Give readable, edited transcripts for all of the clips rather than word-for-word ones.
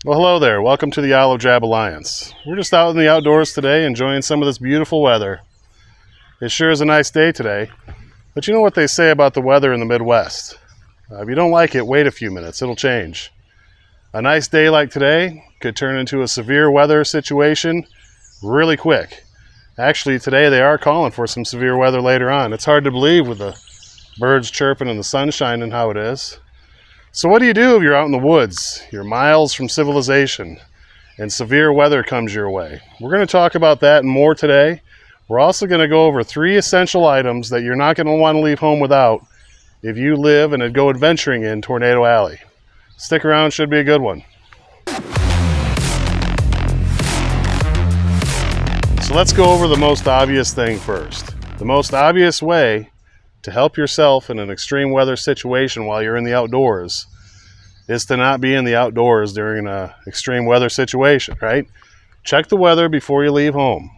Well, hello there. Welcome to the Olive Drab Alliance. We're just out in the outdoors today enjoying some of this beautiful weather. It sure is a nice day today, but you know what they say about the weather in the Midwest. If you don't like it, wait a few minutes. It'll change. A nice day like today could turn into a severe weather situation really quick. Actually, today they are calling for some severe weather later on. It's hard to believe with the birds chirping and the sun shining how it is. So what do you do if you're out in the woods? You're miles from civilization and severe weather comes your way. We're going to talk about that and more today. We're also going to go over 3 essential items that you're not going to want to leave home without if you live and go adventuring in Tornado Alley. Stick around, should be a good one. So let's go over the most obvious thing first. The most obvious way to help yourself in an extreme weather situation while you're in the outdoors is to not be in the outdoors during an extreme weather situation, right? Check the weather before you leave home.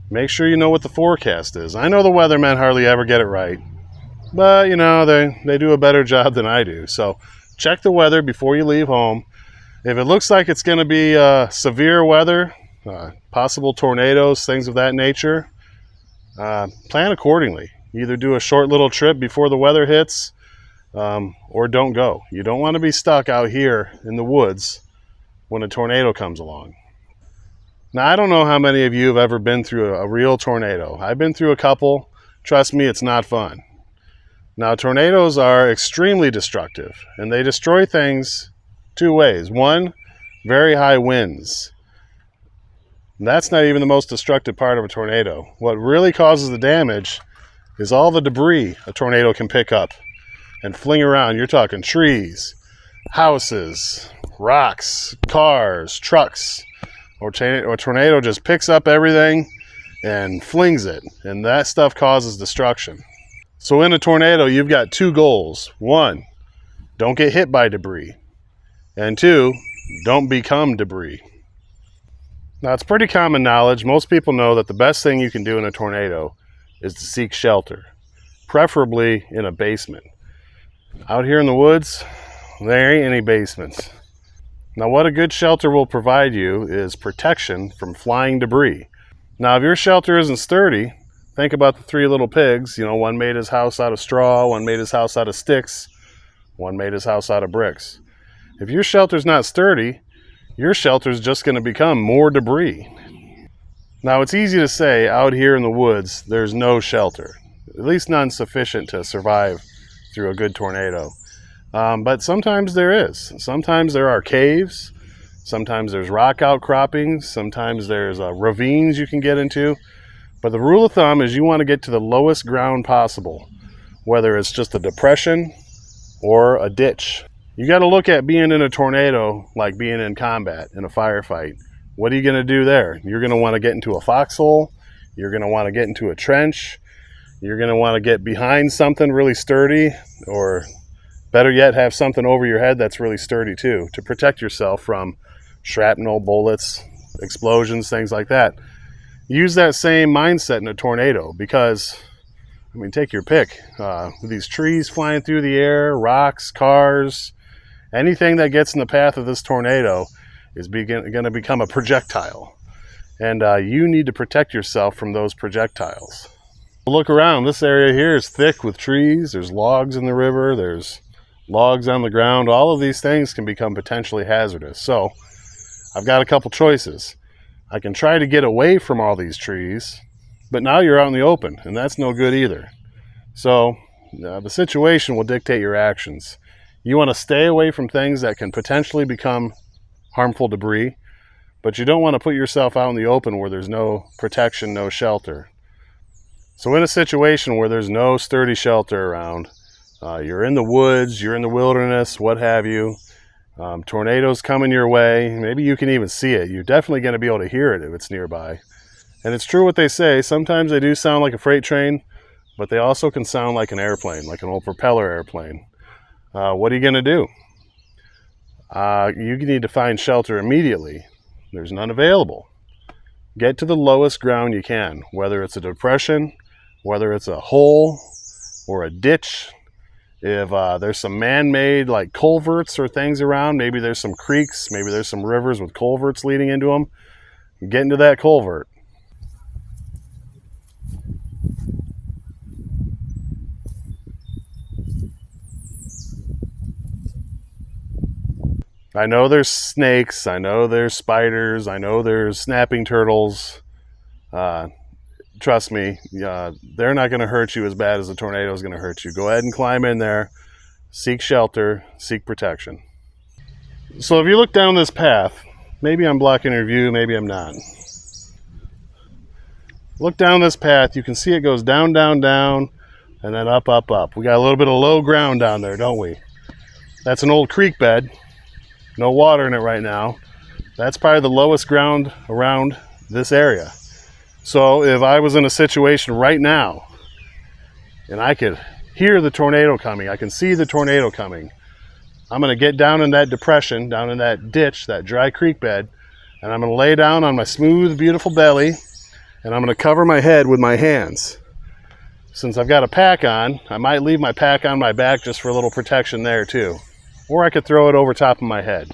Make sure you know what the forecast is. I know the weathermen hardly ever get it right, but you know, they do a better job than I do. So check the weather before you leave home. If it looks like it's going to be severe weather, possible tornadoes, things of that nature, plan accordingly. Either do a short little trip before the weather hits, or don't go. You don't want to be stuck out here in the woods when a tornado comes along. Now, I don't know how many of you have ever been through a real tornado. I've been through a couple. Trust me, it's not fun. Now, tornadoes are extremely destructive, and they destroy things 2 ways. One, very high winds. And that's not even the most destructive part of a tornado. What really causes the damage is all the debris a tornado can pick up and fling around. You're talking trees, houses, rocks, cars, trucks. Or a tornado just picks up everything and flings it, and that stuff causes destruction. So in a tornado, you've got 2 goals. 1, don't get hit by debris. And 2, don't become debris. Now, it's pretty common knowledge. Most people know that the best thing you can do in a tornado is to seek shelter, preferably in a basement. Out here in the woods, there ain't any basements. Now, what a good shelter will provide you is protection from flying debris. Now, if your shelter isn't sturdy, think about the 3 little pigs. You know, one made his house out of straw, one made his house out of sticks, one made his house out of bricks. If your shelter's not sturdy, your shelter's just going to become more debris. Now, it's easy to say out here in the woods, there's no shelter, at least none sufficient to survive through a good tornado. But sometimes there is. Sometimes there are caves. Sometimes there's rock outcroppings. Sometimes there's ravines you can get into. But the rule of thumb is you want to get to the lowest ground possible, whether it's just a depression or a ditch. You got to look at being in a tornado like being in combat, in a firefight. What are you going to do there? You're going to want to get into a foxhole. You're going to want to get into a trench. You're going to want to get behind something really sturdy, or better yet, have something over your head that's really sturdy too, to protect yourself from shrapnel, bullets, explosions, things like that. Use that same mindset in a tornado because, I mean, take your pick. With these trees flying through the air, rocks, cars, anything that gets in the path of this tornado is going to become a projectile. And you need to protect yourself from those projectiles. Look around. This area here is thick with trees. There's logs in the river. There's logs on the ground. All of these things can become potentially hazardous. So I've got a couple choices. I can try to get away from all these trees, but now you're out in the open, and that's no good either. So the situation will dictate your actions. You want to stay away from things that can potentially become harmful debris, but you don't want to put yourself out in the open where there's no protection, no shelter. So in a situation where there's no sturdy shelter around, you're in the woods, you're in the wilderness, what have you, tornadoes coming your way, maybe you can even see it. You're definitely going to be able to hear it if it's nearby. And it's true what they say, sometimes they do sound like a freight train, but they also can sound like an airplane, like an old propeller airplane. What are you going to do? You need to find shelter immediately. There's none available. Get to the lowest ground you can, whether it's a depression, whether it's a hole or a ditch. If there's some man-made like culverts or things around, maybe there's some creeks, maybe there's some rivers with culverts leading into them, get into that culvert. I know there's snakes, I know there's spiders, I know there's snapping turtles. Trust me, they're not going to hurt you as bad as a tornado is going to hurt you. Go ahead and climb in there, seek shelter, seek protection. So if you look down this path, maybe I'm blocking your view, maybe I'm not. Look down this path, you can see it goes down, down, down, and then up, up, up. We got a little bit of low ground down there, don't we? That's an old creek bed. No water in it right now. That's probably the lowest ground around this area. So if I was in a situation right now and I could hear the tornado coming, I can see the tornado coming, I'm going to get down in that depression, down in that ditch, that dry creek bed, and I'm going to lay down on my smooth, beautiful belly, and I'm going to cover my head with my hands. Since I've got a pack on, I might leave my pack on my back just for a little protection there too. Or I could throw it over top of my head.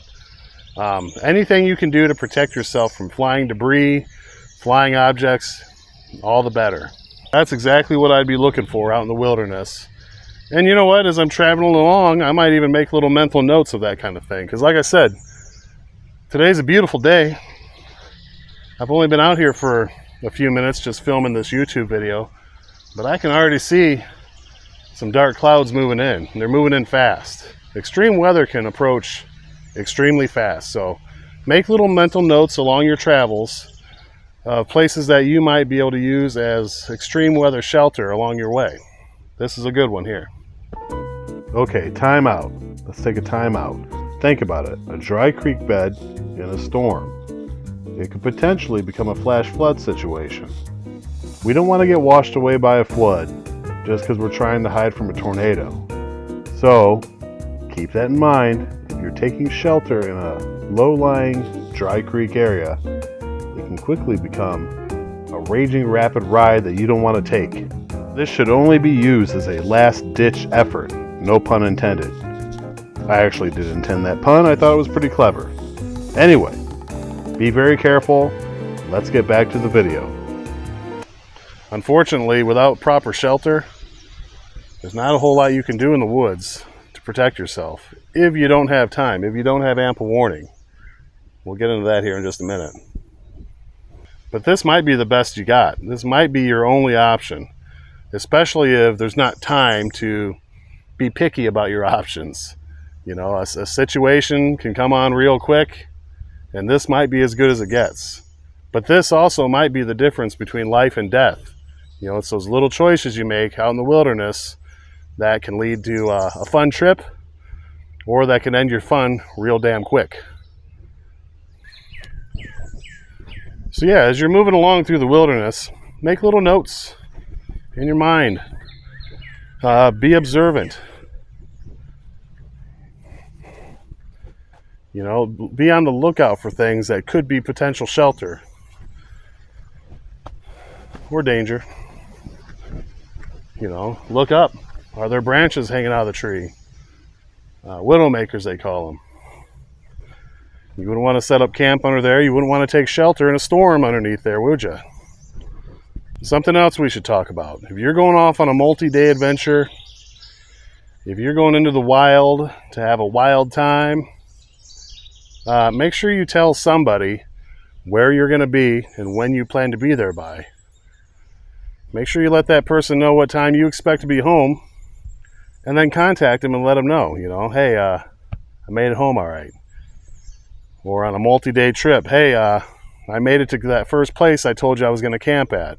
Anything you can do to protect yourself from flying debris, flying objects, all the better. That's exactly what I'd be looking for out in the wilderness. And you know what, as I'm traveling along, I might even make little mental notes of that kind of thing. Because like I said, today's a beautiful day. I've only been out here for a few minutes just filming this YouTube video, but I can already see some dark clouds moving in. They're moving in fast. Extreme weather can approach extremely fast, so make little mental notes along your travels of places that you might be able to use as extreme weather shelter along your way. This is a good one here. Okay, time out. Let's take a time out. Think about it. A dry creek bed in a storm. It could potentially become a flash flood situation. We don't want to get washed away by a flood just because we're trying to hide from a tornado. So keep that in mind. If you're taking shelter in a low-lying dry creek area, it can quickly become a raging rapid ride that you don't want to take. This should only be used as a last-ditch effort, no pun intended. I actually did intend that pun. I thought it was pretty clever. Anyway, be very careful. Let's get back to the video. Unfortunately, without proper shelter, there's not a whole lot you can do in the woods to protect yourself if you don't have time, if you don't have ample warning. We'll get into that here in just a minute. But this might be the best you got. This might be your only option, especially if there's not time to be picky about your options. You know, a situation can come on real quick, and this might be as good as it gets. But this also might be the difference between life and death. You know, it's those little choices you make out in the wilderness that can lead to a fun trip, or that can end your fun real damn quick. So yeah, as you're moving along through the wilderness, make little notes in your mind. Be observant. You know, be on the lookout for things that could be potential shelter or danger. You know, look up. Are there branches hanging out of the tree? Widowmakers, they call them. You wouldn't want to set up camp under there. You wouldn't want to take shelter in a storm underneath there, would you? Something else we should talk about. If you're going off on a multi-day adventure, if you're going into the wild to have a wild time, make sure you tell somebody where you're going to be and when you plan to be there by. Make sure you let that person know what time you expect to be home, and then contact them and let them know, you know, hey, I made it home all right. Or on a multi-day trip, hey, I made it to that first place I told you I was going to camp at.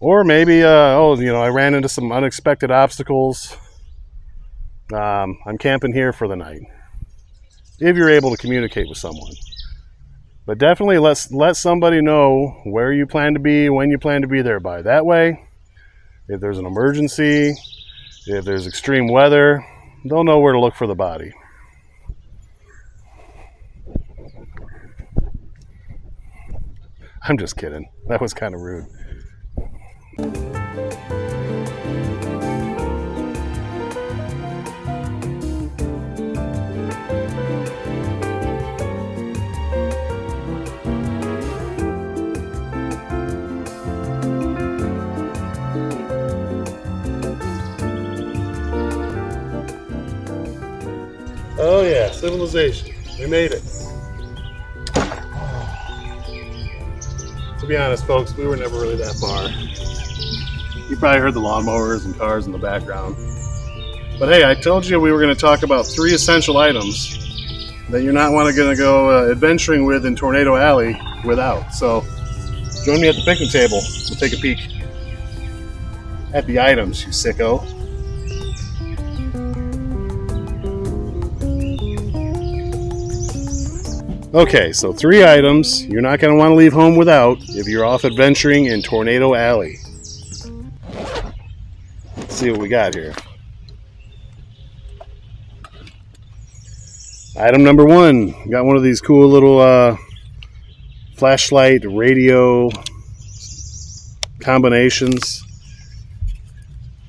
Or maybe, I ran into some unexpected obstacles. I'm camping here for the night. If you're able to communicate with someone. But definitely let somebody know where you plan to be, when you plan to be there by. That way, if there's an emergency, if there's extreme weather, they'll know where to look for the body. I'm just kidding. That was kind of rude. Civilization. We made it. To be honest, folks, we were never really that far. You probably heard the lawnmowers and cars in the background. But hey, I told you we were going to talk about 3 essential items that you're not going to go adventuring with in Tornado Alley without. So join me at the picnic table. We'll take a peek at the items, you sicko. Okay, so 3 items you're not going to want to leave home without if you're off adventuring in Tornado Alley. Let's see what we got here. Item number 1, got one of these cool little flashlight radio combinations.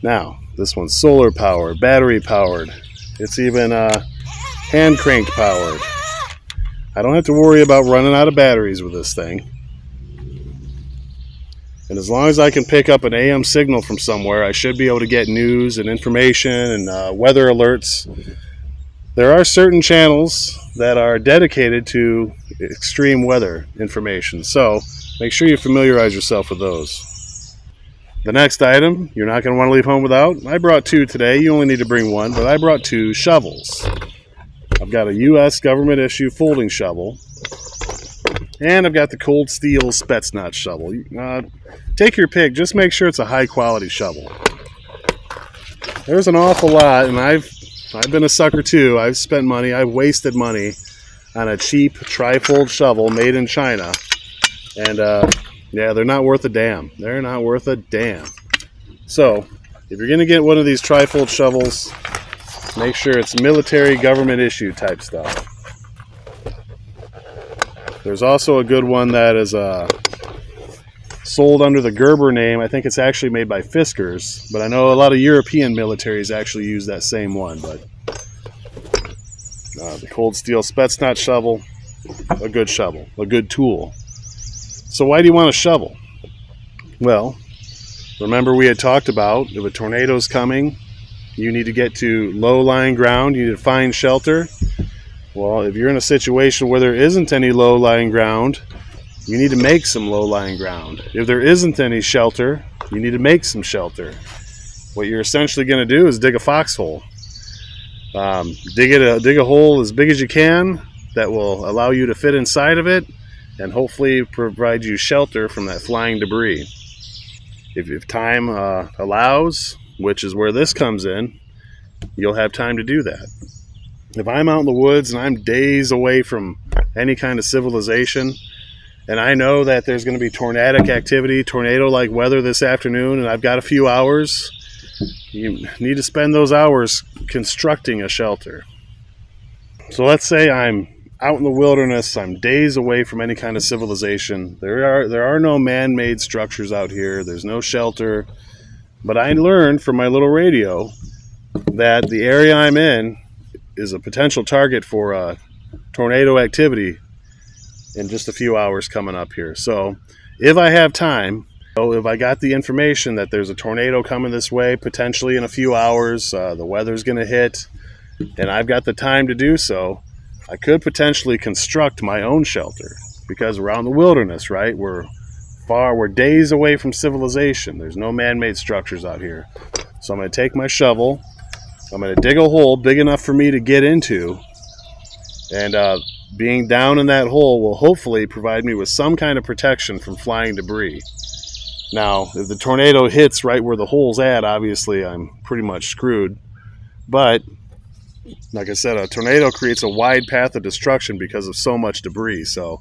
Now, this one's solar powered, battery powered. It's even hand cranked powered. I don't have to worry about running out of batteries with this thing. And as long as I can pick up an AM signal from somewhere, I should be able to get news and information and weather alerts. There are certain channels that are dedicated to extreme weather information, so make sure you familiarize yourself with those. The next item you're not going to want to leave home without, I brought 2 today. You only need to bring 1, but I brought 2 shovels. I've got a U.S. government issue folding shovel, and I've got the cold steel Spetsnaz shovel. Take your pick, just make sure it's a high quality shovel. There's an awful lot, and I've been a sucker too. I've spent money, I've wasted money on a cheap trifold shovel made in China, and yeah, they're not worth a damn. They're not worth a damn. So if you're gonna get one of these trifold shovels, make sure it's military government issue type stuff. There's also a good one that is sold under the Gerber name. I think it's actually made by Fiskars, but I know a lot of European militaries actually use that same one. But the cold steel Spetsnaz shovel, a good tool. So why do you want a shovel? Well, remember we had talked about if a tornado's coming, you need to get to low-lying ground, you need to find shelter. Well, if you're in a situation where there isn't any low-lying ground, you need to make some low-lying ground. If there isn't any shelter, you need to make some shelter. What you're essentially going to do is dig a foxhole. Dig a hole as big as you can that will allow you to fit inside of it and hopefully provide you shelter from that flying debris. If time allows, which is where this comes in, you'll have time to do that. If I'm out in the woods and I'm days away from any kind of civilization, and I know that there's going to be tornadic activity, tornado-like weather this afternoon, and I've got a few hours, you need to spend those hours constructing a shelter. So let's say I'm out in the wilderness, I'm days away from any kind of civilization. There are no man-made structures out here. There's no shelter. But I learned from my little radio that the area I'm in is a potential target for tornado activity in just a few hours coming up here. So if I have time, if I got the information that there's a tornado coming this way, potentially in a few hours, the weather's going to hit, and I've got the time to do so, I could potentially construct my own shelter because we're out in the wilderness, right? We're days away from civilization. There's no man-made structures out here. So I'm going to take my shovel, I'm going to dig a hole big enough for me to get into, and being down in that hole will hopefully provide me with some kind of protection from flying debris. Now, if the tornado hits right where the hole's at, obviously I'm pretty much screwed. But, like I said, a tornado creates a wide path of destruction because of so much debris. So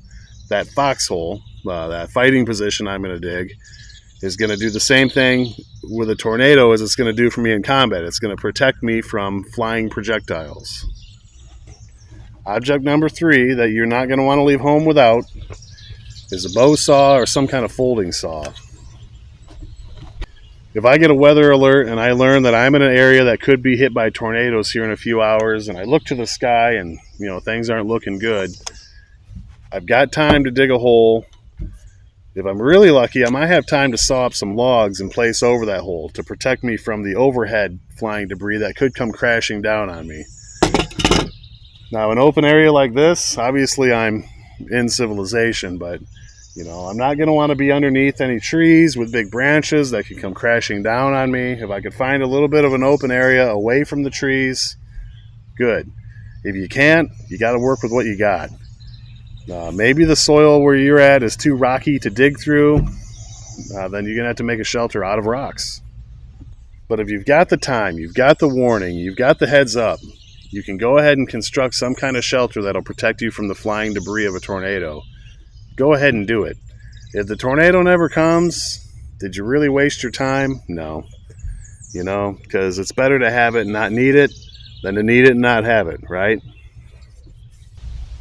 that foxhole, that fighting position I'm going to dig, is going to do the same thing with a tornado as it's going to do for me in combat. It's going to protect me from flying projectiles. Object number 3 that you're not going to want to leave home without is a bow saw or some kind of folding saw. If I get a weather alert and I learn that I'm in an area that could be hit by tornadoes here in a few hours, and I look to the sky and things aren't looking good, I've got time to dig a hole. If I'm really lucky, I might have time to saw up some logs and place over that hole to protect me from the overhead flying debris that could come crashing down on me. Now, an open area like this, obviously I'm in civilization, but I'm not going to want to be underneath any trees with big branches that could come crashing down on me. If I could find a little bit of an open area away from the trees, good. If you can't, you got to work with what you got. Maybe the soil where you're at is too rocky to dig through. Then you're going to have to make a shelter out of rocks. But if you've got the time, you've got the warning, you've got the heads up, you can go ahead and construct some kind of shelter that'll protect you from the flying debris of a tornado. Go ahead and do it. If the tornado never comes, did you really waste your time? No. Because it's better to have it and not need it than to need it and not have it, right?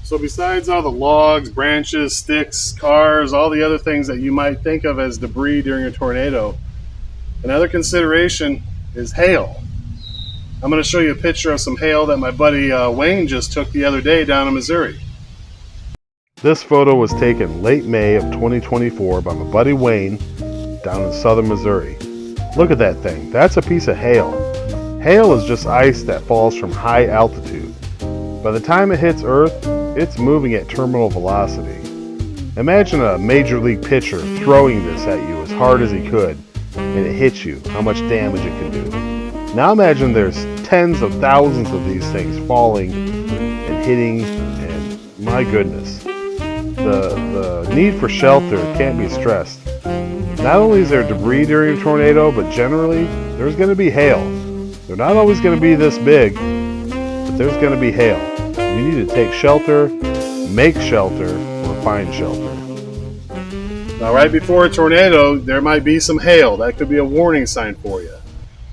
So besides all the logs, branches, sticks, cars, all the other things that you might think of as debris during a tornado, another consideration is hail. I'm going to show you a picture of some hail that my buddy Wayne just took the other day down in Missouri. This photo was taken late May of 2024 by my buddy Wayne down in southern Missouri. Look at that thing. That's a piece of hail. Hail is just ice that falls from high altitude. By the time it hits Earth, it's moving at terminal velocity. Imagine a major league pitcher throwing this at you as hard as he could, and it hits you, how much damage it can do. Now imagine there's tens of thousands of these things falling and hitting, and my goodness. The need for shelter can't be stressed. Not only is there debris during a tornado, but generally there's going to be hail. They're not always going to be this big, but there's going to be hail. You need to take shelter, make shelter, or find shelter. Now, right before a tornado, there might be some hail. That could be a warning sign for you.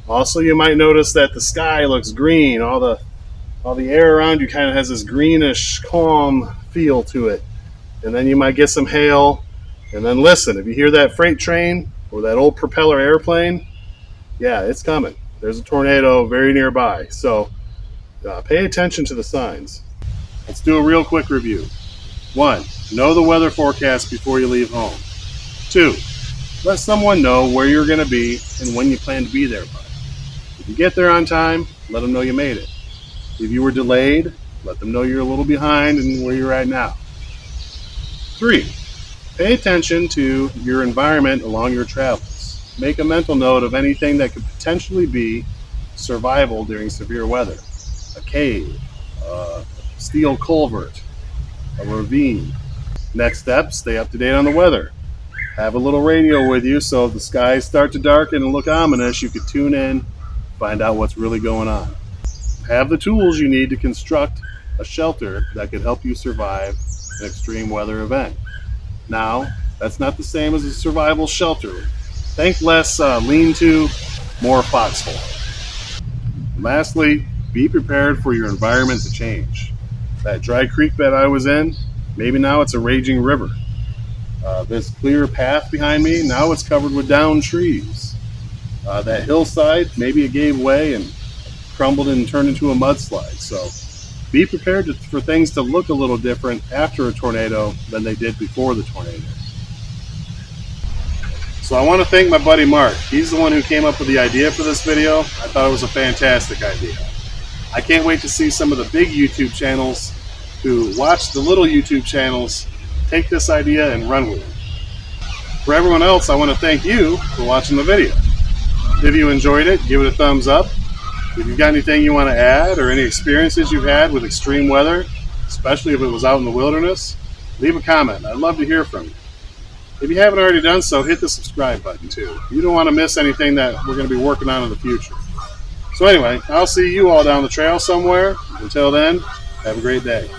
Also, you might notice that the sky looks green. All the air around you kind of has this greenish, calm feel to it. And then you might get some hail. And then listen, if you hear that freight train or that old propeller airplane, yeah, it's coming. There's a tornado very nearby. So pay attention to the signs. Let's do a real quick review. 1. Know the weather forecast before you leave home. 2. Let someone know where you're going to be and when you plan to be there by. If you get there on time, let them know you made it. If you were delayed, let them know you're a little behind and where you're at now. 3. Pay attention to your environment along your travels. Make a mental note of anything that could potentially be survival during severe weather. A cave, a steel culvert, a ravine. Next step, stay up to date on the weather. Have a little radio with you so if the skies start to darken and look ominous, you could tune in, find out what's really going on. Have the tools you need to construct a shelter that could help you survive an extreme weather event. Now, that's not the same as a survival shelter. Think less lean-to, more foxhole. And lastly, be prepared for your environment to change. That dry creek bed I was in, maybe now it's a raging river. This clear path behind me, now it's covered with downed trees. That hillside, maybe it gave way and crumbled and turned into a mudslide. So be prepared for things to look a little different after a tornado than they did before the tornado. So I want to thank my buddy Mark. He's the one who came up with the idea for this video. I thought it was a fantastic idea. I can't wait to see some of the big YouTube channels who watch the little YouTube channels take this idea and run with it. For everyone else, I want to thank you for watching the video. If you enjoyed it, give it a thumbs up. If you've got anything you want to add or any experiences you've had with extreme weather, especially if it was out in the wilderness, leave a comment. I'd love to hear from you. If you haven't already done so, hit the subscribe button too. You don't want to miss anything that we're going to be working on in the future. So anyway, I'll see you all down the trail somewhere. Until then, have a great day.